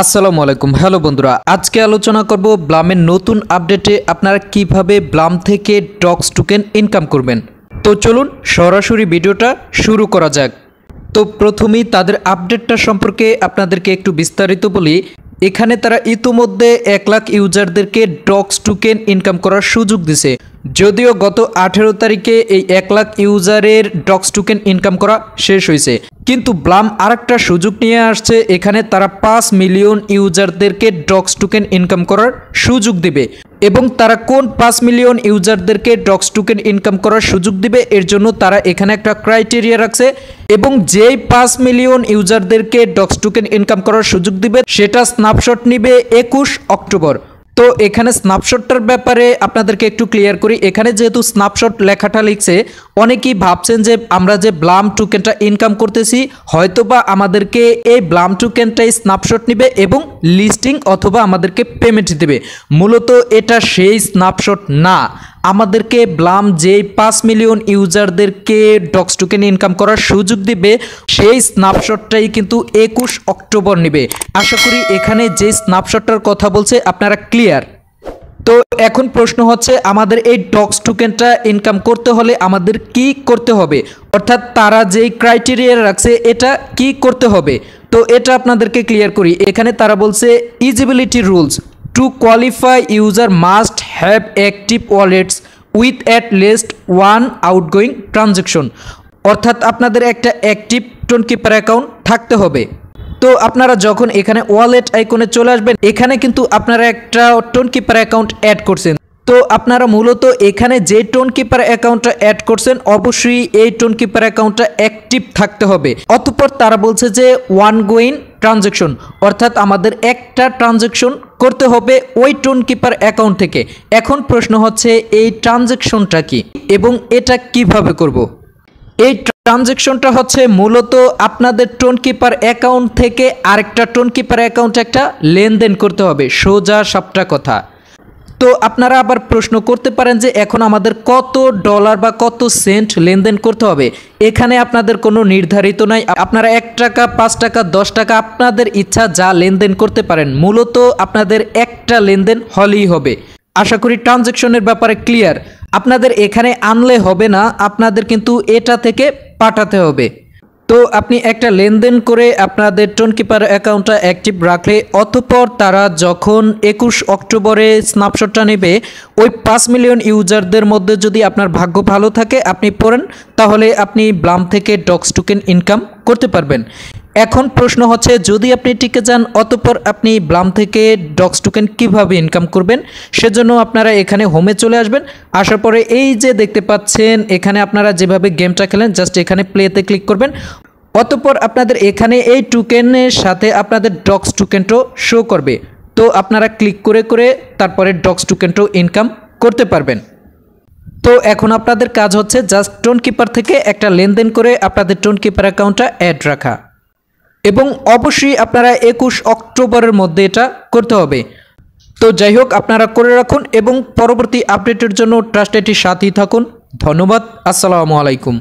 আসসালামু আলাইকুম। হ্যালো বন্ধুরা, আজকে আলোচনা করব ব্লামের নতুন আপডেটে আপনারা কিভাবে ব্লাম থেকে ডক্স টোকেন ইনকাম করবেন। তো চলুন সরাসরি ভিডিওটা শুরু করা যাক। তো প্রথমেই তাদের আপডেটটা সম্পর্কে আপনাদেরকে একটু বিস্তারিত বলি। এখানে তারা ইতিমধ্যে 1 লাখ ইউজারদেরকে ডক্স টোকেন ইনকাম করার সুযোগ দিছে। যদিও গত 18 তারিখে এই 1 লাখ ইউজারের ডক্স টোকেন ইনকাম করা শেষ হয়েছে, কিন্তু ব্লাম আরেকটা সুযোগ নিয়ে আসছে। এখানে তারা 5 মিলিয়ন ইউজারদেরকে ডক্স টোকেন ইনকাম করার সুযোগ দিবে। এবং তারা কোন 5 মিলিয়ন ইউজারদেরকে ডক্স টোকেন ইনকাম করার সুযোগ দিবে এর জন্য তারা এখানে একটা ক্রাইটেরিয়া রাখছে। এবং যেই 5 মিলিয়ন ইউজারদেরকে ডক্স টোকেন ইনকাম করার সুযোগ দিবে সেটা স্ন্যাপশট নিবে 21 অক্টোবর। তো এখানে স্ন্যাপশটটার ব্যাপারে আপনাদেরকে একটু ক্লিয়ার করি। এখানে যেহেতু স্ন্যাপশট লেখাটা লিখছে, অনেকেই ভাবছেন যে আমরা যে ব্লাম টোকেনটা ইনকাম করতেছি হয়তোবা আমাদেরকে এই ব্লাম টোকেনটাই স্ন্যাপশট নেবে এবং লিস্টিং অথবা আমাদেরকে পেমেন্ট দেবে। মূলত এটা সেই স্ন্যাপশট না। আমাদেরকে ব্লাম যেই 5 মিলিয়ন ইউজারদেরকে ডক্স টোকেন ইনকাম করার সুযোগ দিবে সেই স্ন্যাপশটটাই কিন্তু 21 অক্টোবর নেবে। আশা করি এখানে যে স্ন্যাপশটটার কথা বলছে আপনারা ক্লিয়ার। তো এখন প্রশ্ন হচ্ছে, আমাদের এই ডক্স টোকেনটা ইনকাম করতে হলে আমাদের কি করতে হবে, অর্থাৎ তারা যেই ক্রাইটেরিয়া রাখছে এটা কি করতে হবে। তো এটা আপনাদেরকে ক্লিয়ার করি। এখানে তারা বলছে eligibility rules to qualify user must have active wallets with at least 1 outgoing transaction, অর্থাৎ আপনাদের একটা অ্যাক্টিভ টোন কিপার অ্যাকাউন্ট থাকতে হবে। তো আপনারা যখন এখানে ওয়ালেট আইকনে চলে আসবেন, এখানে কিন্তু আপনারা একটা টোন কিপার অ্যাকাউন্ট অ্যাড করছেন। তো আপনারা মূলত এখানে যে টোন কিপার অ্যাকাউন্টটা অ্যাড করছেন অবশ্যই এই টোন কিপার অ্যাকাউন্টটা অ্যাক্টিভ থাকতে হবে। অতঃপর তারা বলছে যে ওয়ান গোয়িং ট্রানজ্যাকশন, অর্থাৎ আমাদের একটা ট্রানজ্যাকশন করতে হবে ওই টোন কিপার অ্যাকাউন্ট থেকে। এখন প্রশ্ন হচ্ছে এই ট্রানজ্যাকশনটা কি এবং এটা কিভাবে করব। এই ট্রানজ্যাকশনটা হচ্ছে মূলত আপনাদের টোন কিপার অ্যাকাউন্ট থেকে আরেকটা টোন কিপার অ্যাকাউন্টে একটা লেনদেন করতে হবে, সোজা সাপটা কথা। তো আপনারা আবার প্রশ্ন করতে পারেন যে এখন আমাদের কত ডলার বা কত সেন্ট লেনদেন করতে হবে। এখানে আপনাদের কোনো নির্ধারিত নাই। আপনারা 1 টাকা, 5 টাকা, 10 টাকা আপনাদের ইচ্ছা যা লেনদেন করতে পারেন। মূলত আপনাদের একটা লেনদেন হলেই হবে। আশা করি ট্রানজ্যাকশনের ব্যাপারে ক্লিয়ার। আপনাদের এখানে আনলে হবে না, আপনাদের কিন্তু এটা থেকে পাঠাতে হবে। তো আপনি একটা লেনদেন করে আপনাদের টোন কিপার অ্যাকাউন্টটা অ্যাক্টিভ রাখলে অতঃপর তারা যখন 21 অক্টোবরে স্ন্যাপশটটা নেবে ওই 5 মিলিয়ন ইউজারদের মধ্যে যদি আপনার ভাগ্য ভালো থাকে আপনি পড়েন, তাহলে আপনি ব্লাম থেকে ডক্স টোকেন ইনকাম করতে পারবেন। এখন প্রশ্ন হচ্ছে, যদি আপনি টিকে যান অতঃপর আপনি ব্লাম থেকে ডক্স টোকেন কিভাবে ইনকাম করবেন। সেজন্য আপনারা এখানে হোমে চলে আসবেন। আসার পরে এই যে দেখতে পাচ্ছেন এখানে আপনারা যেভাবে গেমটা খেলেন জাস্ট এখানে প্লেতে ক্লিক করবেন। অতঃপর আপনাদের এখানে এই টোকেনের সাথে আপনাদের ডক্স টোকেনটাও শো করবে। তো আপনারা ক্লিক করে করে তারপরে ডক্স টোকেনটাও ইনকাম করতে পারবেন। তো এখন আপনাদের কাজ হচ্ছে জাস্ট টোন কিপার থেকে একটা লেনদেন করে আপনাদের টোন কিপার অ্যাকাউন্টটা অ্যাড রাখা, এবং অবশ্যই আপনারা 21 অক্টোবরের মধ্যে এটা করতে হবে। তো যাই হোক, আপনারা করে রাখুন এবং পরবর্তী আপডেটের জন্য ট্রাস্ট আইটির সাথেই থাকুন। ধন্যবাদ। আসসালামু আলাইকুম।